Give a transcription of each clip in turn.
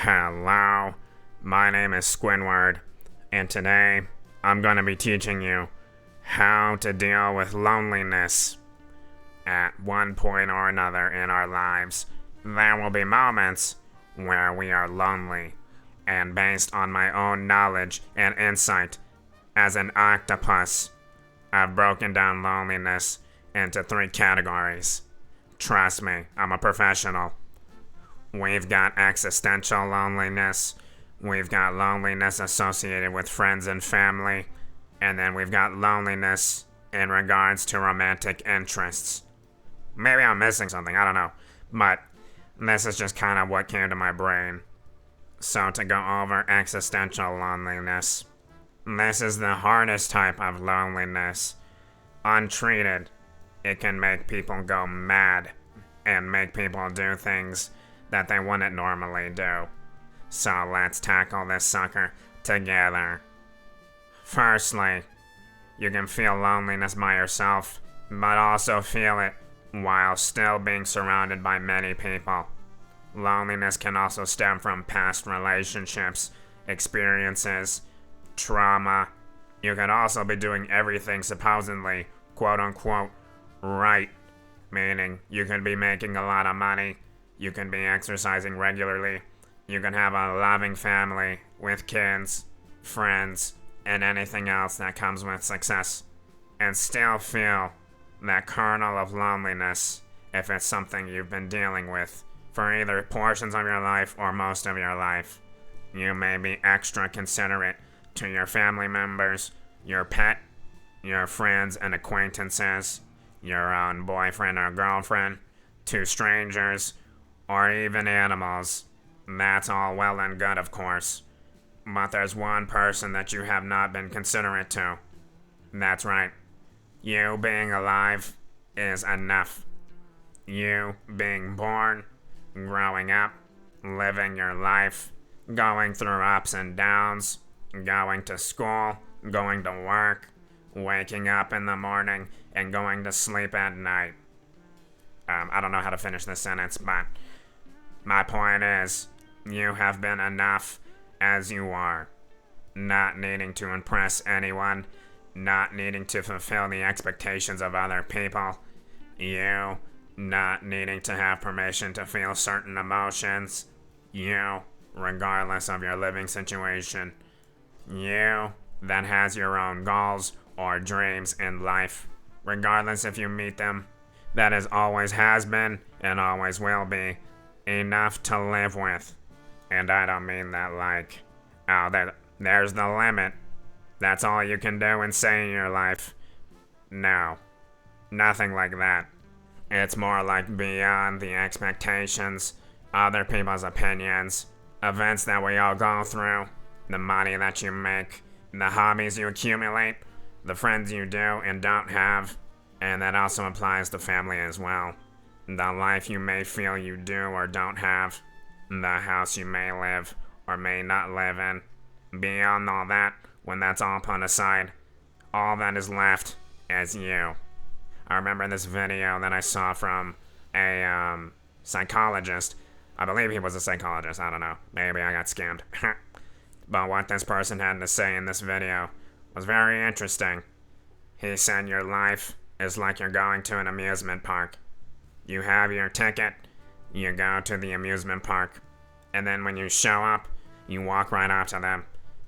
Hello, my name is Squidward, and today I'm going to be teaching you how to deal with loneliness. At one point or another in our lives, there will be moments where we are lonely, and based on my own knowledge and insight as an octopus, I've broken down loneliness into three categories. Trust me, I'm a professional. We've got existential loneliness, we've got loneliness associated with friends and family, and then we've got loneliness in regards to romantic interests. Maybe I'm missing something, I don't know, but this is just kind of what came to my brain. So to go over existential loneliness, this is the hardest type of loneliness. Untreated, it can make people go mad and make people do things that they wouldn't normally do. So let's tackle this sucker together. Firstly, you can feel loneliness by yourself, but also feel it while still being surrounded by many people. Loneliness can also stem from past relationships, experiences, trauma. You could also be doing everything supposedly, quote unquote, right. Meaning, you could be making a lot of money, you can be exercising regularly, you can have a loving family with kids, friends, and anything else that comes with success, and still feel that kernel of loneliness if it's something you've been dealing with for either portions of your life or most of your life. You may be extra considerate to your family members, your pet, your friends and acquaintances, your own boyfriend or girlfriend, to strangers, or even animals. That's all well and good, of course. But there's one person that you have not been considerate to. That's right. You being alive is enough. You being born, growing up, living your life, going through ups and downs, going to school, going to work, waking up in the morning, and going to sleep at night. I don't know how to finish this sentence, but my point is, you have been enough as you are. Not needing to impress anyone, not needing to fulfill the expectations of other people. You not needing to have permission to feel certain emotions. You, regardless of your living situation. You that has your own goals or dreams in life. Regardless if you meet them, that is always has been and always will be enough to live with. And I don't mean that like, oh, there's the limit. That's all you can do and say in your life. No, nothing like that. It's more like beyond the expectations, other people's opinions, events that we all go through, the money that you make, the hobbies you accumulate, the friends you do and don't have, and that also applies to family as well. The life you may feel you do or don't have, the house you may live or may not live in. Beyond all that, when that's all put aside, all that is left is you. I remember this video that I saw from a psychologist. I believe he was a psychologist, I don't know. Maybe I got scammed. But what this person had to say in this video was very interesting. He said your life is like you're going to an amusement park. You have your ticket, you go to the amusement park, and then when you show up, you walk right up to them,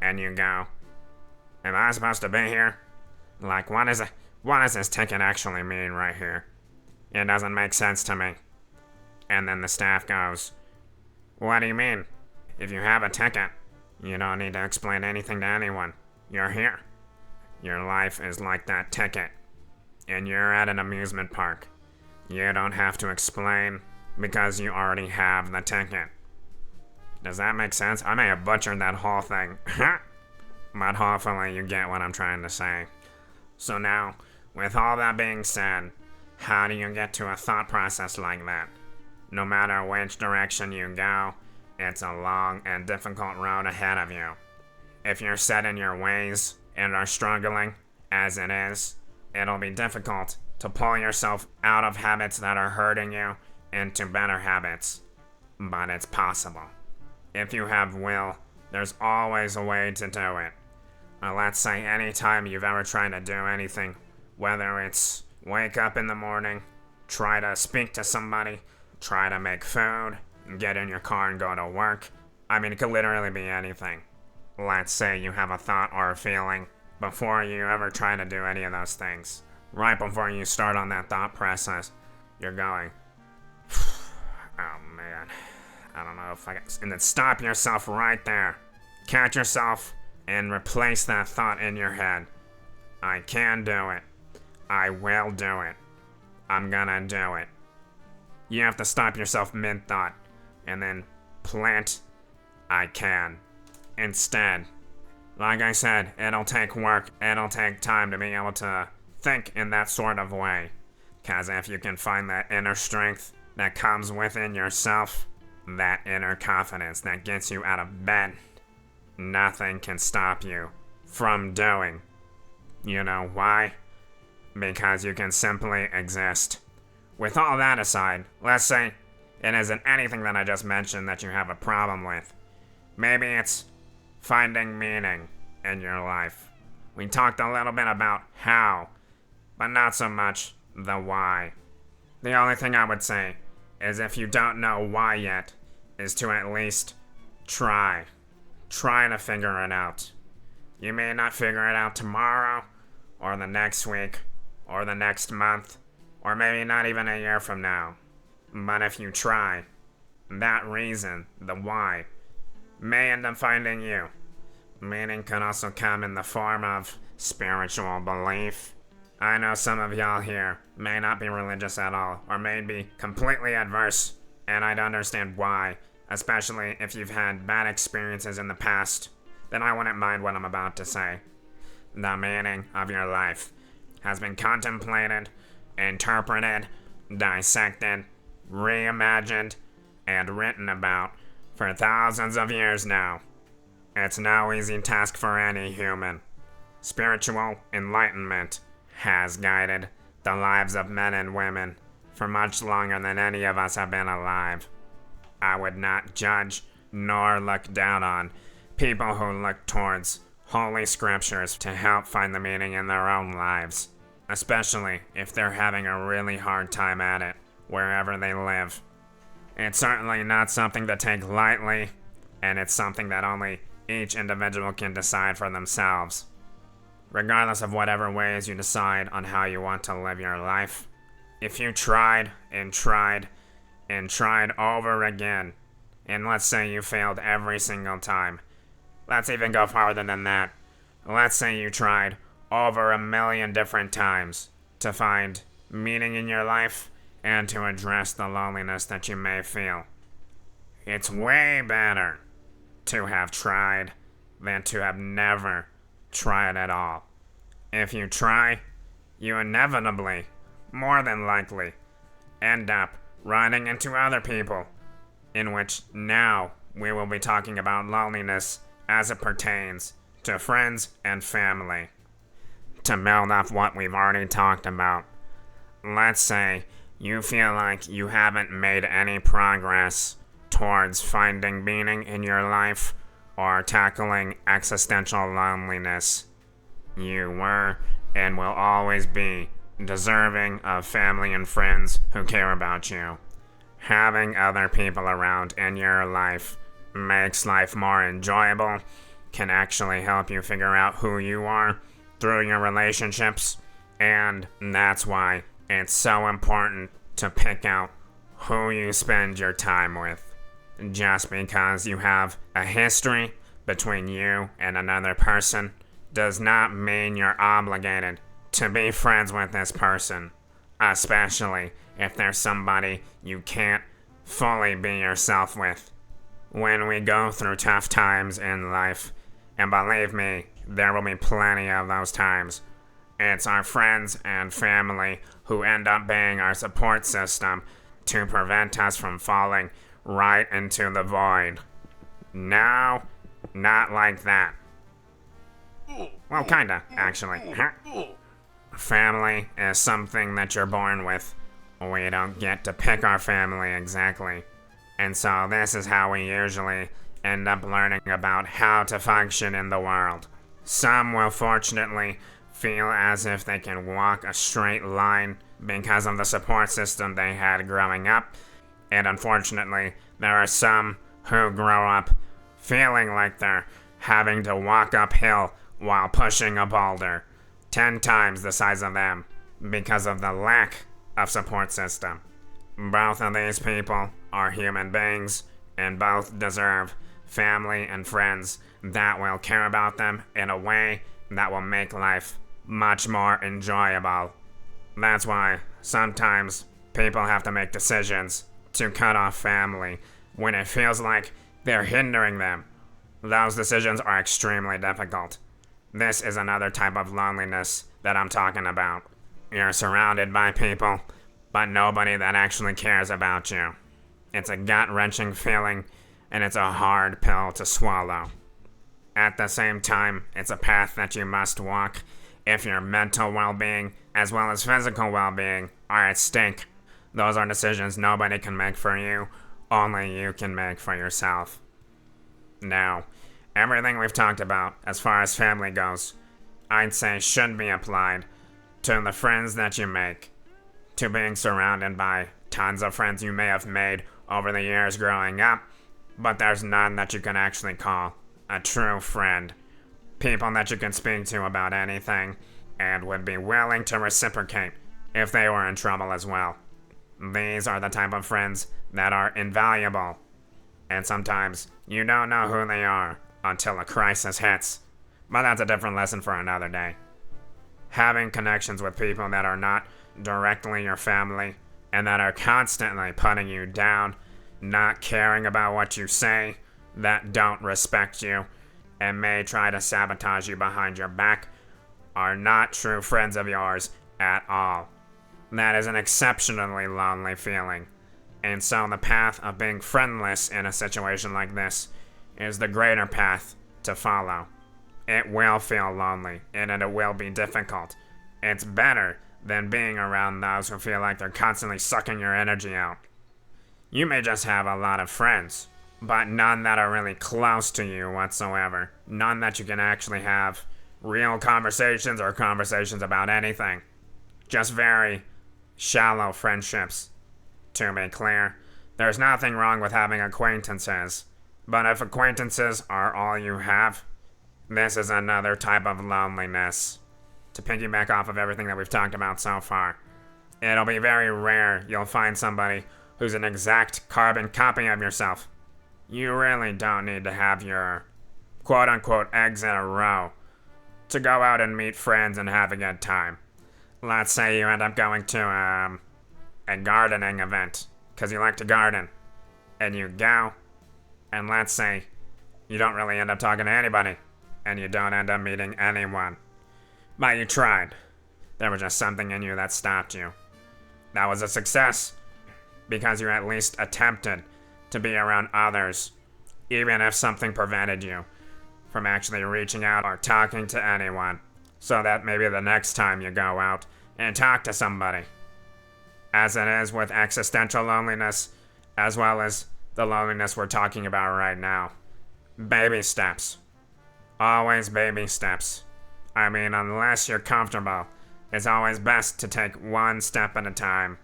and you go, am I supposed to be here? Like, what does this ticket actually mean right here? It doesn't make sense to me. And then the staff goes, what do you mean? If you have a ticket, you don't need to explain anything to anyone. You're here. Your life is like that ticket. And you're at an amusement park. You don't have to explain because you already have the ticket. Does that make sense? I may have butchered that whole thing. But hopefully you get what I'm trying to say. So now, with all that being said, how do you get to a thought process like that? No matter which direction you go, it's a long and difficult road ahead of you. If you're set in your ways and are struggling, as it is, it'll be difficult to pull yourself out of habits that are hurting you into better habits. But it's possible. if you have will, there's always a way to do it. Let's say anytime you've ever tried to do anything, whether it's wake up in the morning, try to speak to somebody, try to make food, get in your car and go to work. I mean, it could literally be anything. Let's say you have a thought or a feeling before you ever try to do any of those things. Right before you start on that thought process, you're going, oh man, I don't know if I can. And then stop yourself right there. Catch yourself and replace that thought in your head. I can do it. I will do it. I'm gonna do it. You have to stop yourself mid-thought and then plant I can instead. Like I said, it'll take work, it'll take time to be able to think in that sort of way. Cause if you can find that inner strength that comes within yourself, that inner confidence that gets you out of bed, nothing can stop you from doing. You know why? Because you can simply exist. With all that aside, let's say it isn't anything that I just mentioned that you have a problem with. Maybe it's finding meaning in your life. We talked a little bit about how, but not so much the why. The only thing I would say is if you don't know why yet, is to at least try. Try to figure it out. You may not figure it out tomorrow, or the next week, or the next month, or maybe not even a year from now. But if you try, that reason, the why, may end up finding you. Meaning can also come in the form of spiritual belief. I know some of y'all here may not be religious at all, or may be completely adverse, and I'd understand why, especially if you've had bad experiences in the past. Then I wouldn't mind what I'm about to say. The meaning of your life has been contemplated, interpreted, dissected, reimagined, and written about for thousands of years now. It's no easy task for any human. Spiritual enlightenment has guided the lives of men and women for much longer than any of us have been alive. I would not judge nor look down on people who look towards holy scriptures to help find the meaning in their own lives, especially if they're having a really hard time at it wherever they live. It's certainly not something to take lightly, and it's something that only each individual can decide for themselves. Regardless of whatever ways you decide on how you want to live your life, if you tried and tried and tried over again, and let's say you failed every single time, let's even go farther than that. Let's say you tried over 1,000,000 different times to find meaning in your life and to address the loneliness that you may feel. It's way better to have tried than to have never tried at all. If you try, you inevitably, more than likely, end up running into other people, in which now we will be talking about loneliness as it pertains to friends and family. To build off what we've already talked about, let's say you feel like you haven't made any progress towards finding meaning in your life or tackling existential loneliness. You were and will always be deserving of family and friends who care about you. Having other people around in your life makes life more enjoyable, can actually help you figure out who you are through your relationships, and that's why it's so important to pick out who you spend your time with. Just because you have a history between you and another person does not mean you're obligated to be friends with this person, especially if there's somebody you can't fully be yourself with. When we go through tough times in life, and believe me, there will be plenty of those times, it's our friends and family who end up being our support system to prevent us from falling right into the void. No, not like that. Well, kinda, actually. Family is something that you're born with. We don't get to pick our family exactly. And so this is how we usually end up learning about how to function in the world. Some will fortunately feel as if they can walk a straight line because of the support system they had growing up, and unfortunately, there are some who grow up feeling like they're having to walk uphill while pushing a boulder 10 times the size of them because of the lack of support system. Both of these people are human beings, and both deserve family and friends that will care about them in a way that will make life much more enjoyable. That's why sometimes people have to make decisions to cut off family when it feels like they're hindering them. Those decisions are extremely difficult. This is another type of loneliness that I'm talking about. You're surrounded by people, but nobody that actually cares about you. It's a gut-wrenching feeling, and it's a hard pill to swallow. At the same time, it's a path that you must walk if your mental well-being as well as physical well-being are at stake. Those are decisions nobody can make for you, only you can make for yourself. Now, everything we've talked about as far as family goes, I'd say should be applied to the friends that you make, to being surrounded by tons of friends you may have made over the years growing up, but there's none that you can actually call a true friend. People that you can speak to about anything and would be willing to reciprocate if they were in trouble as well. These are the type of friends that are invaluable, and sometimes you don't know who they are until a crisis hits, but that's a different lesson for another day. Having connections with people that are not directly your family and that are constantly putting you down, not caring about what you say, that don't respect you, and may try to sabotage you behind your back, are not true friends of yours at all. That is an exceptionally lonely feeling, and so the path of being friendless in a situation like this is the greater path to follow. It will feel lonely, and it will be difficult. It's better than being around those who feel like they're constantly sucking your energy out. You may just have a lot of friends, but none that are really close to you whatsoever. None that you can actually have real conversations or conversations about anything. Just very shallow friendships. To be clear, there's nothing wrong with having acquaintances, but if acquaintances are all you have, this is another type of loneliness. To piggyback off of everything that we've talked about so far, it'll be very rare you'll find somebody who's an exact carbon copy of yourself. You really don't need to have your quote-unquote eggs in a row to go out and meet friends and have a good time. Let's say you end up going to a gardening event because you like to garden, and you go, and let's say you don't really end up talking to anybody, and you don't end up meeting anyone. But you tried. There was just something in you that stopped you. That was a success, because you at least attempted to be around others, even if something prevented you from actually reaching out or talking to anyone, so that maybe the next time you go out and talk to somebody. As it is with existential loneliness, as well as the loneliness we're talking about right now. Baby steps. Always baby steps. I mean, unless you're comfortable, it's always best to take one step at a time.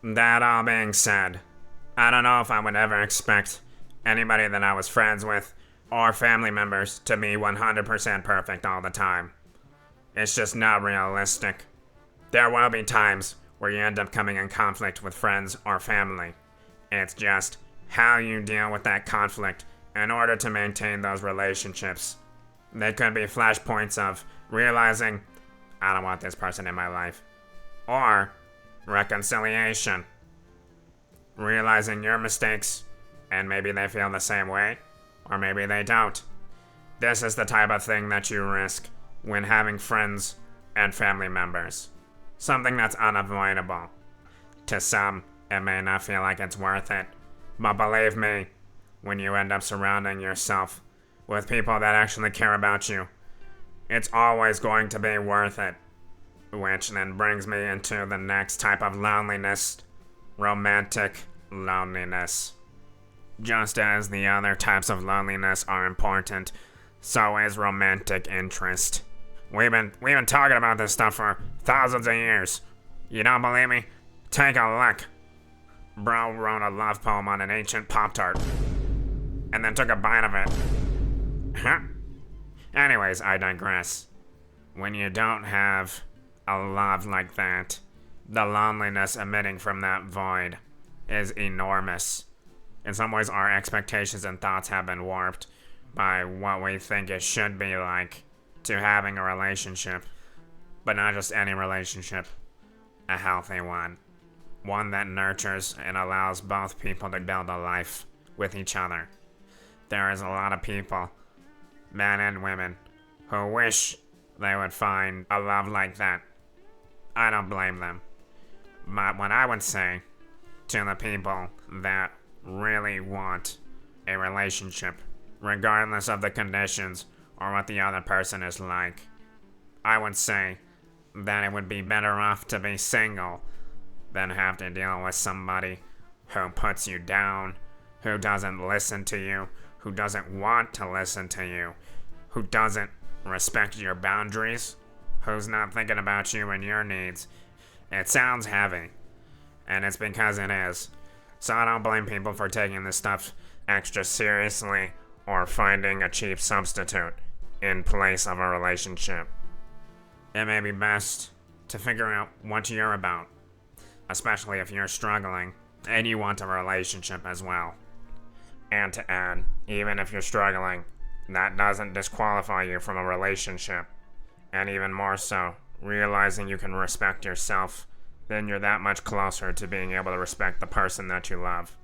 That all being said, I don't know if I would ever expect anybody that I was friends with or family members to be 100% perfect all the time. It's just not realistic. There will be times where you end up coming in conflict with friends or family. It's just how you deal with that conflict in order to maintain those relationships. They could be flashpoints of realizing, I don't want this person in my life. Or reconciliation. Realizing your mistakes, and maybe they feel the same way, or maybe they don't. This is the type of thing that you risk when having friends and family members. Something that's unavoidable. To some, it may not feel like it's worth it, but believe me, when you end up surrounding yourself with people that actually care about you, it's always going to be worth it. Which then brings me into the next type of loneliness, romantic loneliness. Just as the other types of loneliness are important, so is romantic interest. We've been talking about this stuff for thousands of years. You don't believe me? Take a look. Bro wrote a love poem on an ancient Pop-Tart, and then took a bite of it. Huh? Anyways, I digress. When you don't have a love like that, the loneliness emitting from that void is enormous. In some ways, our expectations and thoughts have been warped by what we think it should be like to having a relationship. But not just any relationship, a healthy one. One that nurtures and allows both people to build a life with each other. There is a lot of people, men and women, who wish they would find a love like that. I don't blame them. But what I would say to the people that really want a relationship, regardless of the conditions or what the other person is like, I would say that it would be better off to be single than have to deal with somebody who puts you down, who doesn't listen to you, who doesn't want to listen to you, who doesn't respect your boundaries, who's not thinking about you and your needs. It sounds heavy, and it's because it is. So I don't blame people for taking this stuff extra seriously or finding a cheap substitute in place of a relationship. It may be best to figure out what you're about, especially if you're struggling and you want a relationship as well. And to add, even if you're struggling, that doesn't disqualify you from a relationship. And even more so, realizing you can respect yourself, then you're that much closer to being able to respect the person that you love.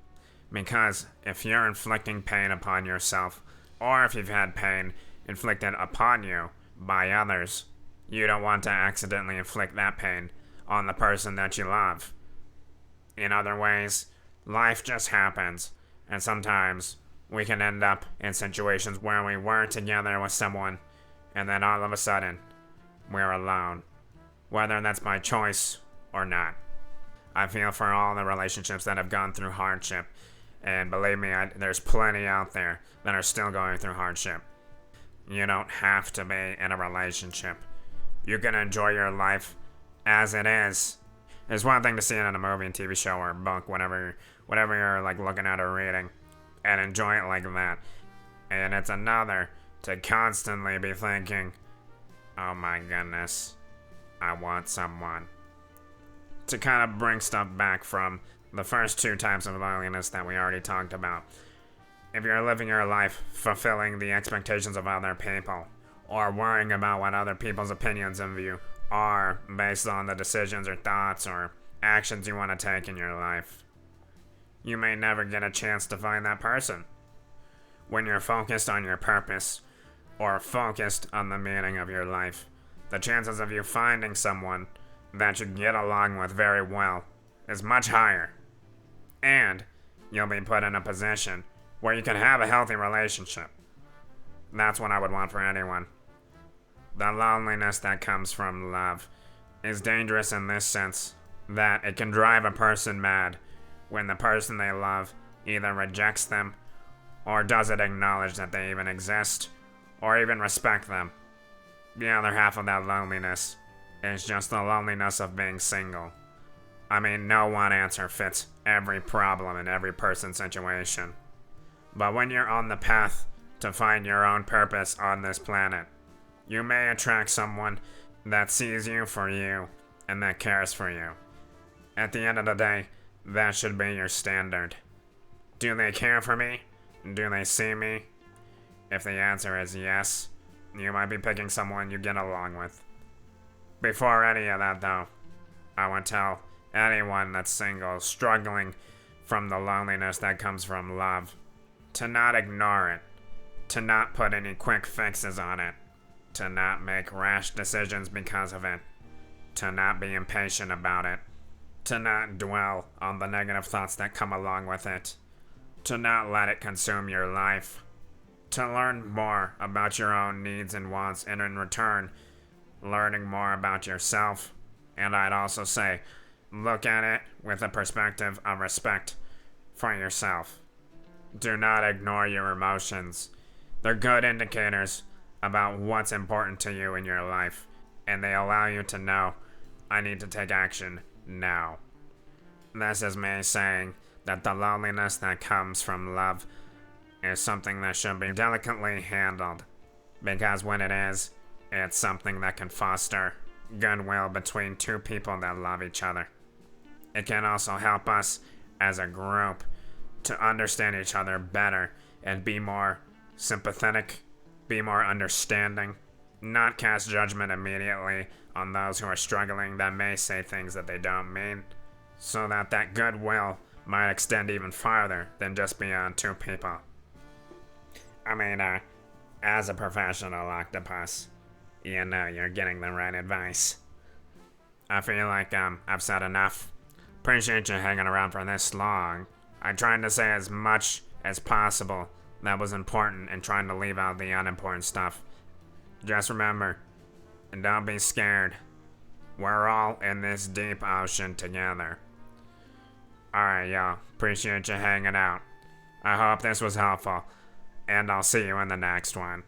Because if you're inflicting pain upon yourself, or if you've had pain inflicted upon you by others, you don't want to accidentally inflict that pain on the person that you love. In other ways, life just happens, and sometimes we can end up in situations where we were together with someone, and then all of a sudden, we're alone. Whether that's by choice or not. I feel for all the relationships that have gone through hardship, and believe me, there's plenty out there that are still going through hardship. You don't have to be in a relationship. You can enjoy your life as it is. It's one thing to see it in a movie, TV show, or book, whatever you're like looking at or reading, and enjoy it like that. And it's another to constantly be thinking, oh my goodness, I want someone. To kind of bring stuff back from the first two types of loneliness that we already talked about. If you're living your life fulfilling the expectations of other people, or worrying about what other people's opinions of you are based on the decisions or thoughts or actions you want to take in your life, you may never get a chance to find that person. When you're focused on your purpose, or focused on the meaning of your life, the chances of you finding someone that you get along with very well is much higher. And you'll be put in a position where you can have a healthy relationship. That's what I would want for anyone. The loneliness that comes from love is dangerous in this sense that it can drive a person mad when the person they love either rejects them or doesn't acknowledge that they even exist or even respect them. The other half of that loneliness is just the loneliness of being single. I mean, no one answer fits every problem in every person's situation. But when you're on the path to find your own purpose on this planet, you may attract someone that sees you for you and that cares for you. At the end of the day, that should be your standard. Do they care for me? Do they see me? If the answer is yes, you might be picking someone you get along with. Before any of that though, I would tell anyone that's single, struggling from the loneliness that comes from love, to not ignore it, to not put any quick fixes on it, to not make rash decisions because of it, to not be impatient about it, to not dwell on the negative thoughts that come along with it, to not let it consume your life, to learn more about your own needs and wants, and in return, learning more about yourself. And I'd also say, look at it with a perspective of respect for yourself. Do not ignore your emotions. They're good indicators about what's important to you in your life, and they allow you to know, I need to take action now. This is me saying that the loneliness that comes from love is something that should be delicately handled, because when it is, it's something that can foster goodwill between two people that love each other. It can also help us as a group to understand each other better and be more sympathetic, be more understanding, not cast judgment immediately on those who are struggling that may say things that they don't mean, so that that goodwill might extend even farther than just beyond two people. I mean, as a professional octopus, you know you're getting the right advice. I feel like I've said enough. Appreciate you hanging around for this long. I tried to say as much as possible that was important and trying to leave out the unimportant stuff. Just remember, and don't be scared. We're all in this deep ocean together. Alright, y'all. Appreciate you hanging out. I hope this was helpful, and I'll see you in the next one.